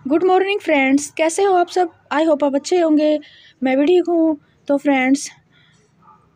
Good morning friends, कैसे हो आप सब। आई होप आप अच्छे होंगे। मैं भी ठीक हूँ। तो फ्रेंड्स,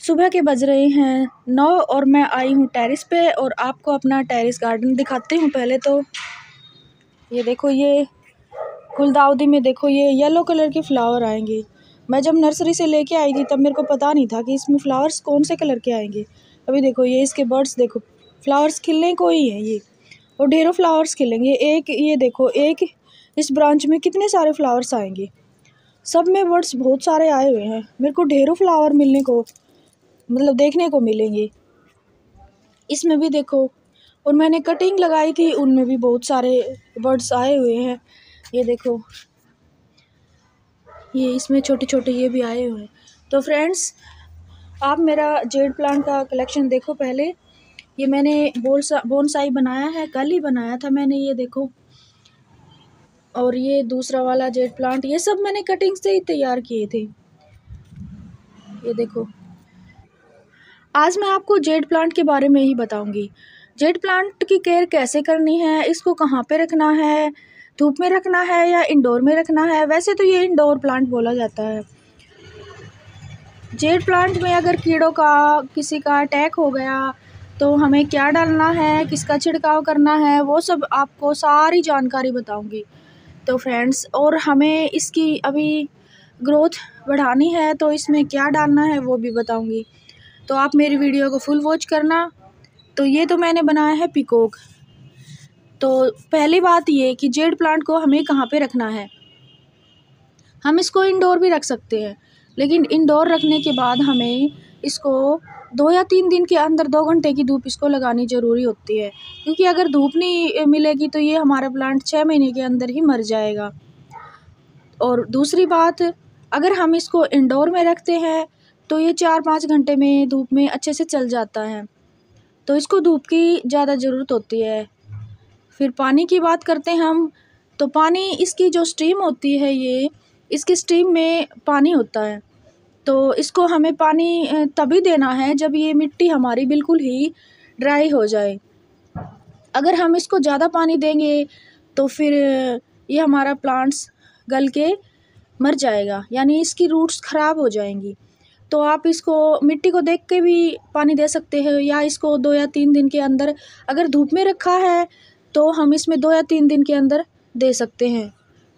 सुबह के बज रहे हैं 9 और मैं आई हूँ टेरेस पे और आपको अपना टेरेस गार्डन दिखाती हूँ। पहले तो ये देखो, ये गुलदाउदी में देखो ये येलो कलर के फ्लावर आएंगे। मैं जब नर्सरी से लेके आई थी तब मेरे को पता नहीं था कि इसमें फ्लावर्स कौन से कलर के आएंगे। अभी देखो ये इसके बर्ड्स देखो, फ्लावर्स खिलने को ही है ये, और ढेरों फ्लावर्स खिलेंगे। एक ये देखो, एक इस ब्रांच में कितने सारे फ्लावर्स आएंगे। सब में बर्ड्स बहुत सारे आए हुए हैं। मेरे को ढेरों फ्लावर मिलने को मतलब देखने को मिलेंगे। इसमें भी देखो, और मैंने कटिंग लगाई थी उनमें भी बहुत सारे बर्ड्स आए हुए हैं। ये देखो, ये इसमें छोटे छोटे ये भी आए हुए हैं। तो फ्रेंड्स, आप मेरा जेड प्लांट का कलेक्शन देखो। पहले ये मैंने बोनसाई बनाया है, कल ही बनाया था मैंने, ये देखो। और ये दूसरा वाला जेड प्लांट, ये सब मैंने कटिंग से ही तैयार किए थे। ये देखो, आज मैं आपको जेड प्लांट के बारे में ही बताऊंगी। जेड प्लांट की केयर कैसे करनी है, इसको कहाँ पे रखना है, धूप में रखना है या इंडोर में रखना है। वैसे तो ये इंडोर प्लांट बोला जाता है। जेड प्लांट में अगर कीड़ों का किसी का अटैक हो गया तो हमें क्या डालना है, किसका छिड़काव करना है, वो सब आपको सारी जानकारी बताऊंगी। तो फ्रेंड्स, और हमें इसकी अभी ग्रोथ बढ़ानी है तो इसमें क्या डालना है वो भी बताऊंगी। तो आप मेरी वीडियो को फुल वॉच करना। तो ये तो मैंने बनाया है पीकॉक। तो पहली बात ये कि जेड प्लांट को हमें कहाँ पे रखना है। हम इसको इंडोर भी रख सकते हैं, लेकिन इंडोर रखने के बाद हमें इसको 2 या 3 दिन के अंदर 2 घंटे की धूप इसको लगानी ज़रूरी होती है। क्योंकि अगर धूप नहीं मिलेगी तो ये हमारा प्लांट 6 महीने के अंदर ही मर जाएगा। और दूसरी बात, अगर हम इसको इंडोर में रखते हैं तो ये 4-5 घंटे में धूप में अच्छे से चल जाता है। तो इसको धूप की ज़्यादा ज़रूरत होती है। फिर पानी की बात करते हैं हम, तो पानी इसकी जो स्ट्रीम होती है, ये इसकी स्ट्रीम में पानी होता है। तो इसको हमें पानी तभी देना है जब ये मिट्टी हमारी बिल्कुल ही ड्राई हो जाए। अगर हम इसको ज़्यादा पानी देंगे तो फिर ये हमारा प्लांट्स गल के मर जाएगा, यानी इसकी रूट्स ख़राब हो जाएंगी। तो आप इसको मिट्टी को देख के भी पानी दे सकते हैं, या इसको 2 या 3 दिन के अंदर, अगर धूप में रखा है तो हम इसमें 2 या 3 दिन के अंदर दे सकते हैं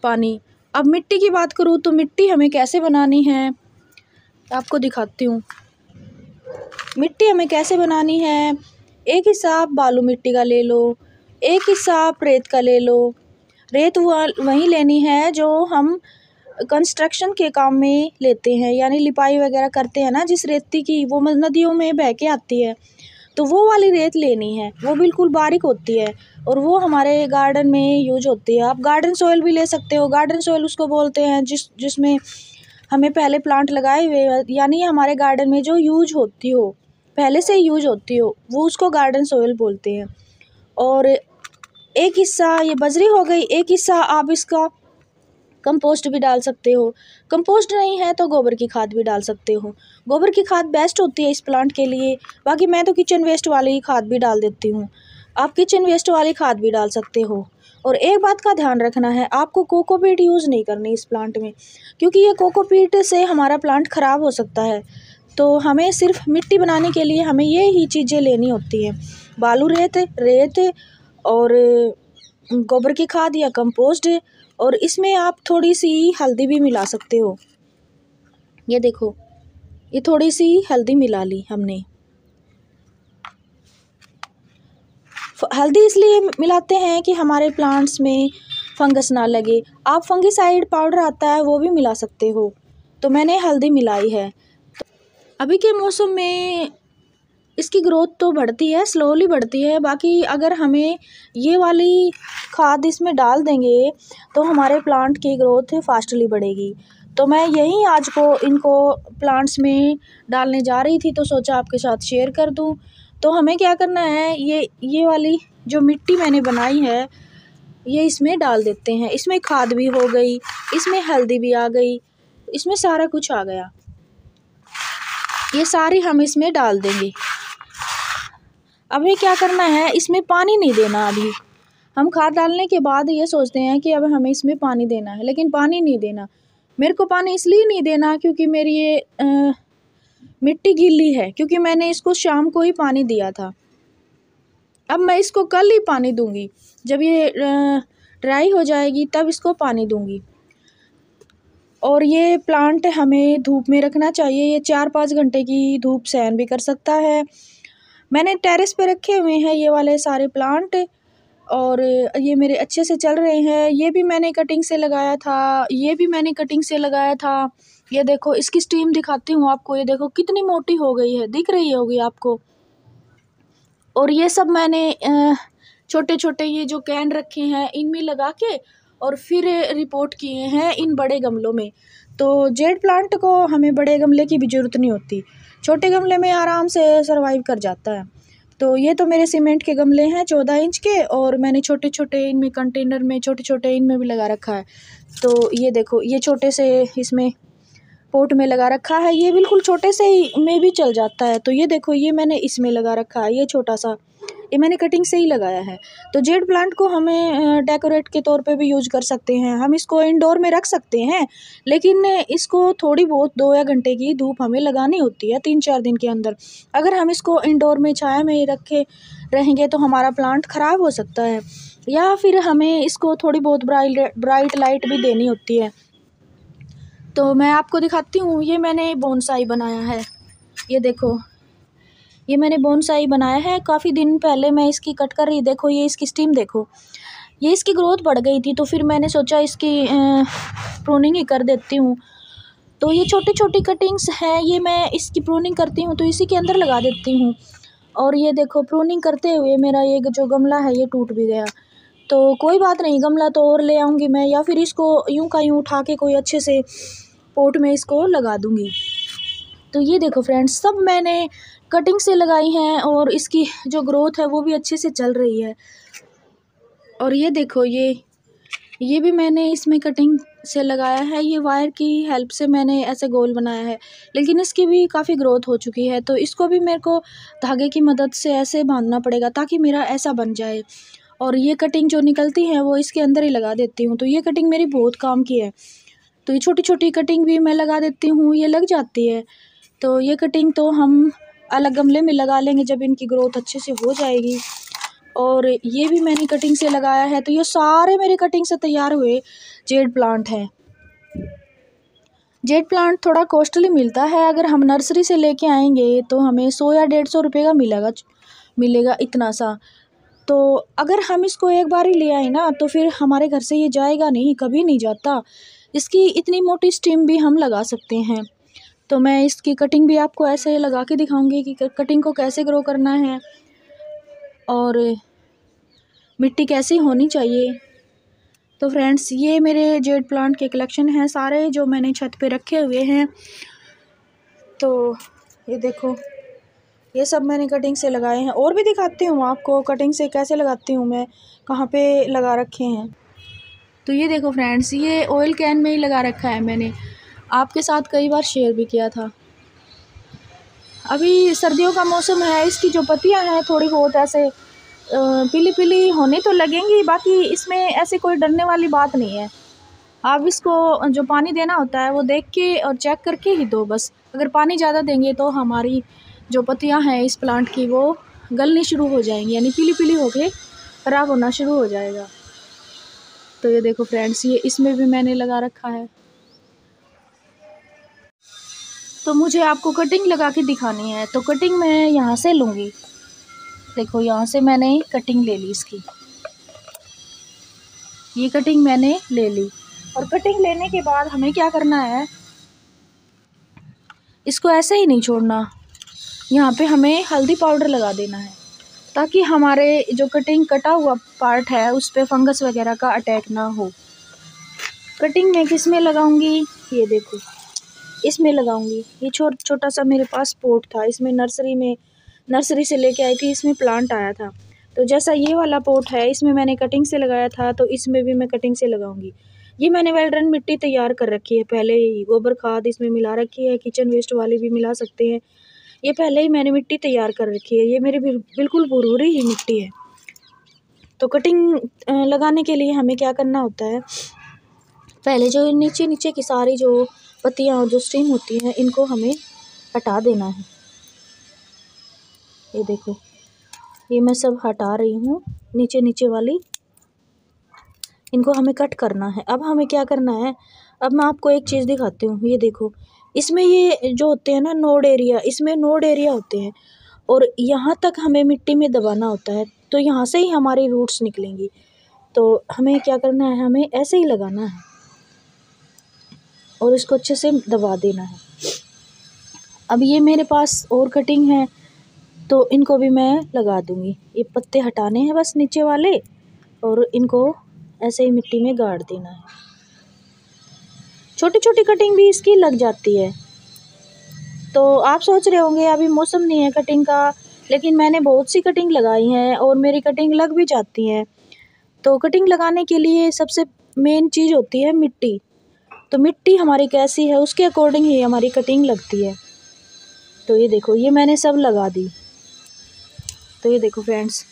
पानी। अब मिट्टी की बात करूँ तो मिट्टी हमें कैसे बनानी है आपको दिखाती हूँ। मिट्टी हमें कैसे बनानी है, एक हिस्सा आप बालू मिट्टी का ले लो, एक हिस्सा आप रेत का ले लो। रेत वही लेनी है जो हम कंस्ट्रक्शन के काम में लेते हैं, यानी लिपाई वगैरह करते हैं ना, जिस रेती की वो नदियों में बह के आती है, तो वो वाली रेत लेनी है। वो बिल्कुल बारीक होती है और वो हमारे गार्डन में यूज होती है। आप गार्डन सॉइल भी ले सकते हो। गार्डन सॉइल उसको बोलते हैं जिसमें हमें पहले प्लांट लगाए हुए, यानी हमारे गार्डन में जो यूज होती हो, पहले से यूज होती हो, वो उसको गार्डन सॉइल बोलते हैं। और एक हिस्सा ये बजरी हो गई, एक हिस्सा आप इसका कंपोस्ट भी डाल सकते हो। कंपोस्ट नहीं है तो गोबर की खाद भी डाल सकते हो। गोबर की खाद बेस्ट होती है इस प्लांट के लिए। बाकी मैं तो किचन वेस्ट वाली खाद भी डाल देती हूँ। आप किचन वेस्ट वाली खाद भी डाल सकते हो। और एक बात का ध्यान रखना है, आपको कोकोपीट यूज़ नहीं करनी इस प्लांट में, क्योंकि ये कोकोपीट से हमारा प्लांट ख़राब हो सकता है। तो हमें सिर्फ मिट्टी बनाने के लिए हमें ये ही चीज़ें लेनी होती हैं, बालू रेत और गोबर की खाद या कंपोस्ट। और इसमें आप थोड़ी सी हल्दी भी मिला सकते हो। ये देखो, ये थोड़ी सी हल्दी मिला ली हमने। हल्दी इसलिए मिलाते हैं कि हमारे प्लांट्स में फंगस ना लगे। आप फंगिसाइड पाउडर आता है वो भी मिला सकते हो। तो मैंने हल्दी मिलाई है। तो अभी के मौसम में इसकी ग्रोथ तो बढ़ती है, स्लोली बढ़ती है। बाकी अगर हमें ये वाली खाद इसमें डाल देंगे तो हमारे प्लांट की ग्रोथ फास्टली बढ़ेगी। तो मैं यही आज को इनको प्लांट्स में डालने जा रही थी, तो सोचा आपके साथ शेयर कर दूं। तो हमें क्या करना है, ये वाली जो मिट्टी मैंने बनाई है ये इसमें डाल देते हैं। इसमें खाद भी हो गई, इसमें हल्दी भी आ गई, इसमें सारा कुछ आ गया। ये सारी हम इसमें डाल देंगे। अभी क्या करना है, इसमें पानी नहीं देना अभी। हम खाद डालने के बाद ये सोचते हैं कि अब हमें इसमें पानी देना है, लेकिन पानी नहीं देना। मेरे को पानी इसलिए नहीं देना क्योंकि मेरी ये मिट्टी गीली है, क्योंकि मैंने इसको शाम को ही पानी दिया था। अब मैं इसको कल ही पानी दूंगी, जब ये ड्राई हो जाएगी तब इसको पानी दूंगी। और ये प्लांट हमें धूप में रखना चाहिए, ये 4-5 घंटे की धूप सहन भी कर सकता है। मैंने टेरेस पे रखे हुए हैं ये वाले सारे प्लांट, और ये मेरे अच्छे से चल रहे हैं। ये भी मैंने कटिंग से लगाया था, ये भी मैंने कटिंग से लगाया था। ये देखो, इसकी स्टीम दिखाती हूँ आपको, ये देखो कितनी मोटी हो गई है, दिख रही होगी आपको। और ये सब मैंने छोटे छोटे ये जो कैन रखे हैं इनमें लगा के और फिर रिपोर्ट किए हैं इन बड़े गमलों में। तो जेड प्लांट को हमें बड़े गमले की भी ज़रूरत नहीं होती, छोटे गमले में आराम से सरवाइव कर जाता है। तो ये तो मेरे सीमेंट के गमले हैं 14 इंच के, और मैंने छोटे छोटे इनमें कंटेनर में छोटे छोटे इनमें भी लगा रखा है। तो ये देखो, ये छोटे से इसमें पोट में लगा रखा है, ये बिल्कुल छोटे से ही में भी चल जाता है। तो ये देखो, ये मैंने इसमें लगा रखा है, ये छोटा सा, ये मैंने कटिंग से ही लगाया है। तो जेड प्लांट को हमें डेकोरेट के तौर पे भी यूज कर सकते हैं, हम इसको इंडोर में रख सकते हैं, लेकिन इसको थोड़ी बहुत 2 या घंटे की धूप हमें लगानी होती है 3-4 दिन के अंदर। अगर हम इसको इंडोर में छाया में रखे रहेंगे तो हमारा प्लांट ख़राब हो सकता है, या फिर हमें इसको थोड़ी बहुत ब्राइट लाइट भी देनी होती है। तो मैं आपको दिखाती हूँ, ये मैंने बोनसाई बनाया है, ये देखो, ये मैंने बोनसाई बनाया है। काफ़ी दिन पहले मैं इसकी कट कर रही, देखो ये इसकी स्टीम देखो, ये इसकी ग्रोथ बढ़ गई थी, तो फिर मैंने सोचा इसकी प्रूनिंग ही कर देती हूँ। तो ये छोटी छोटी कटिंग्स हैं, ये मैं इसकी प्रूनिंग करती हूँ तो इसी के अंदर लगा देती हूँ। और ये देखो, प्रूनिंग करते हुए मेरा ये जो गमला है ये टूट भी गया। तो कोई बात नहीं, गमला तो और ले आऊँगी मैं, या फिर इसको यूँ का यूँ उठा के कोई अच्छे से पोट में इसको लगा दूँगी। तो ये देखो फ्रेंड्स, सब मैंने कटिंग से लगाई हैं और इसकी जो ग्रोथ है वो भी अच्छे से चल रही है। और ये देखो, ये भी मैंने इसमें कटिंग से लगाया है, ये वायर की हेल्प से मैंने ऐसे गोल बनाया है, लेकिन इसकी भी काफ़ी ग्रोथ हो चुकी है। तो इसको भी मेरे को धागे की मदद से ऐसे बांधना पड़ेगा ताकि मेरा ऐसा बन जाए। और ये कटिंग जो निकलती है वो इसके अंदर ही लगा देती हूँ। तो ये कटिंग मेरी बहुत काम की है। तो ये छोटी छोटी कटिंग भी मैं लगा देती हूँ, ये लग जाती है। तो ये कटिंग तो हम अलग गमले में लगा लेंगे जब इनकी ग्रोथ अच्छे से हो जाएगी। और ये भी मैंने कटिंग से लगाया है। तो ये सारे मेरे कटिंग से तैयार हुए जेड प्लांट हैं। जेड प्लांट थोड़ा कॉस्टली मिलता है, अगर हम नर्सरी से लेके आएंगे तो हमें 100 या 150 रुपये का मिलेगा इतना सा। तो अगर हम इसको एक बार ही ले आए ना तो फिर हमारे घर से ये जाएगा नहीं, कभी नहीं जाता। इसकी इतनी मोटी स्टेम भी हम लगा सकते हैं। तो मैं इसकी कटिंग भी आपको ऐसे लगा के दिखाऊंगी कि कटिंग को कैसे ग्रो करना है और मिट्टी कैसी होनी चाहिए। तो फ्रेंड्स, ये मेरे जेड प्लांट के कलेक्शन हैं सारे जो मैंने छत पे रखे हुए हैं। तो ये देखो, ये सब मैंने कटिंग से लगाए हैं, और भी दिखाती हूँ आपको कटिंग से कैसे लगाती हूँ मैं, कहाँ पे लगा रखे हैं। तो ये देखो फ्रेंड्स, ये ऑयल कैन में ही लगा रखा है, मैंने आपके साथ कई बार शेयर भी किया था। अभी सर्दियों का मौसम है, इसकी जो पत्तियां हैं थोड़ी बहुत ऐसे पीली पीली होने तो लगेंगी, बाकी इसमें ऐसे कोई डरने वाली बात नहीं है। आप इसको जो पानी देना होता है वो देख के और चेक करके ही दो बस। अगर पानी ज़्यादा देंगे तो हमारी जो पत्तियां हैं इस प्लांट की वो गलनी शुरू हो जाएंगी, यानी पीली पीली होके ख़राब होना शुरू हो जाएगा। तो ये देखो फ्रेंड्स, ये इसमें भी मैंने लगा रखा है। तो मुझे आपको कटिंग लगा के दिखानी है, तो कटिंग मैं यहाँ से लूँगी। देखो, यहाँ से मैंने कटिंग ले ली इसकी, ये कटिंग मैंने ले ली। और कटिंग लेने के बाद हमें क्या करना है, इसको ऐसे ही नहीं छोड़ना, यहाँ पे हमें हल्दी पाउडर लगा देना है ताकि हमारे जो कटिंग कटा हुआ पार्ट है उस पर फंगस वगैरह का अटैक ना हो। कटिंग मैं किस में लगाऊंगी, ये देखो, इसमें लगाऊंगी। ये छोटा सा मेरे पास पॉट था, इसमें नर्सरी से लेके आई थी, इसमें प्लांट आया था। तो जैसा ये वाला पॉट है इसमें मैंने कटिंग से लगाया था, तो इसमें भी मैं कटिंग से लगाऊंगी। ये मैंने वेल ड्रेन मिट्टी तैयार कर रखी है पहले ही, गोबर खाद इसमें मिला रखी है, किचन वेस्ट वाली भी मिला सकते हैं। ये पहले ही मैंने मिट्टी तैयार कर रखी है, ये मेरी बिल्कुल भुरभुरी ही मिट्टी है। तो कटिंग लगाने के लिए हमें क्या करना होता है, पहले जो नीचे नीचे की सारी जो पत्तियाँ और जो स्ट्रिंग होती हैं इनको हमें हटा देना है। ये देखो, ये मैं सब हटा रही हूँ, नीचे नीचे वाली इनको हमें कट करना है। अब हमें क्या करना है, अब मैं आपको एक चीज़ दिखाती हूँ। ये देखो, इसमें ये जो होते हैं ना नोड एरिया, इसमें नोड एरिया होते हैं और यहाँ तक हमें मिट्टी में दबाना होता है, तो यहाँ से ही हमारी रूट्स निकलेंगी। तो हमें क्या करना है, हमें ऐसे ही लगाना है और इसको अच्छे से दबा देना है। अब ये मेरे पास और कटिंग है तो इनको भी मैं लगा दूँगी। ये पत्ते हटाने हैं बस नीचे वाले और इनको ऐसे ही मिट्टी में गाड़ देना है। छोटी छोटी कटिंग भी इसकी लग जाती है। तो आप सोच रहे होंगे अभी मौसम नहीं है कटिंग का, लेकिन मैंने बहुत सी कटिंग लगाई हैं और मेरी कटिंग लग भी जाती हैं। तो कटिंग लगाने के लिए सबसे मेन चीज़ होती है मिट्टी। तो मिट्टी हमारी कैसी है उसके अकॉर्डिंग ही हमारी कटिंग लगती है। तो ये देखो, ये मैंने सब लगा दी। तो ये देखो फ्रेंड्स,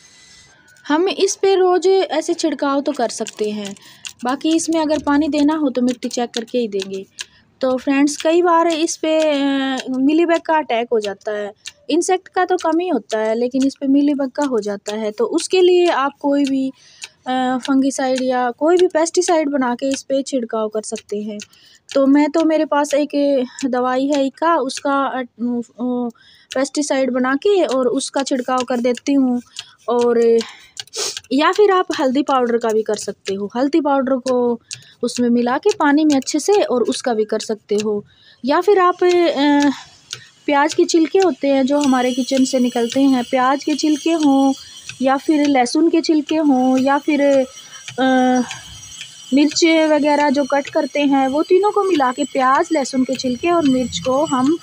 हम इस पे रोज़ ऐसे छिड़काव तो कर सकते हैं, बाकी इसमें अगर पानी देना हो तो मिट्टी चेक करके ही देंगे। तो फ्रेंड्स, कई बार इस पे मिलीबग का अटैक हो जाता है। इंसेक्ट का तो कम ही होता है, लेकिन इस पे मिलीबग का हो जाता है। तो उसके लिए आप कोई भी फंगिसाइड या कोई भी पेस्टिसाइड बना के इस पे छिड़काव कर सकते हैं। तो मेरे पास एक दवाई है इका, उसका पेस्टिसाइड बना के और उसका छिड़काव कर देती हूँ। और या फिर आप हल्दी पाउडर का भी कर सकते हो। हल्दी पाउडर को उसमें मिला के पानी में अच्छे से और उसका भी कर सकते हो। या फिर आप प्याज के छिलके होते हैं जो हमारे किचन से निकलते हैं, प्याज के छिलके हों या फिर लहसुन के छिलके हों या फिर मिर्च वगैरह जो कट करते हैं, वो तीनों को मिला के प्याज, लहसुन के छिलके और मिर्च को हम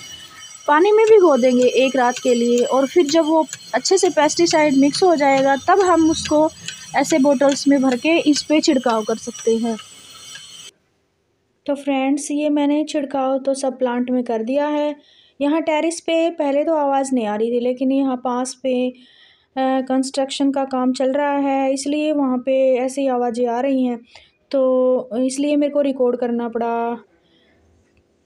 पानी में भिगो देंगे एक रात के लिए। और फिर जब वो अच्छे से पेस्टिसाइड मिक्स हो जाएगा तब हम उसको ऐसे बोतल्स में भर के इस पे छिड़काव कर सकते हैं। तो फ्रेंड्स, ये मैंने छिड़काव तो सब प्लांट में कर दिया है। यहाँ टेरेस पे पहले तो आवाज़ नहीं आ रही थी, लेकिन यहाँ पास पे कंस्ट्रक्शन का काम चल रहा है, इसलिए वहाँ पे ऐसी आवाज़ें आ रही हैं, तो इसलिए मेरे को रिकॉर्ड करना पड़ा।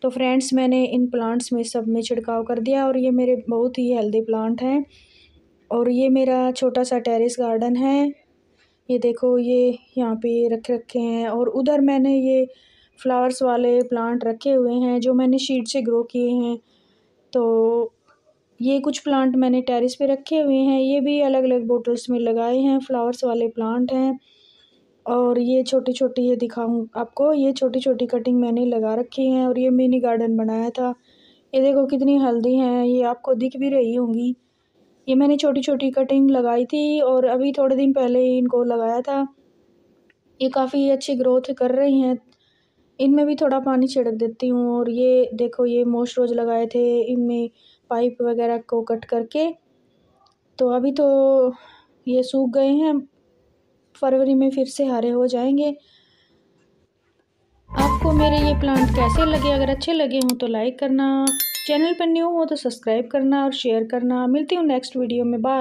तो फ्रेंड्स, मैंने इन प्लांट्स में सब में छिड़काव कर दिया और ये मेरे बहुत ही हेल्दी प्लांट हैं। और ये मेरा छोटा सा टेरेस गार्डन है। ये देखो, ये यहाँ पे रखे हैं और उधर मैंने ये फ्लावर्स वाले प्लांट रखे हुए हैं जो मैंने शीट से ग्रो किए हैं। तो ये कुछ प्लांट मैंने टेरेस पे रखे हुए हैं, ये भी अलग अलग बोटल्स में लगाए हैं, फ्लावर्स वाले प्लांट हैं। और ये छोटी छोटी, ये दिखाऊं आपको, ये छोटी छोटी कटिंग मैंने लगा रखी हैं और ये मिनी गार्डन बनाया था। ये देखो कितनी हेल्दी हैं, ये आपको दिख भी रही होंगी। ये मैंने छोटी छोटी कटिंग लगाई थी और अभी थोड़े दिन पहले ही इनको लगाया था। ये काफ़ी अच्छी ग्रोथ कर रही हैं। इनमें भी थोड़ा पानी छिड़क देती हूँ। और ये देखो, ये मोस्ट रोज लगाए थे, इनमें पाइप वगैरह को कट करके। तो अभी तो ये सूख गए हैं, फरवरी में फिर से हरे हो जाएंगे। आपको मेरे ये प्लांट कैसे लगे? अगर अच्छे लगे हों तो लाइक करना, चैनल पर न्यू हो तो सब्सक्राइब करना और शेयर करना। मिलती हूँ नेक्स्ट वीडियो में। बाय।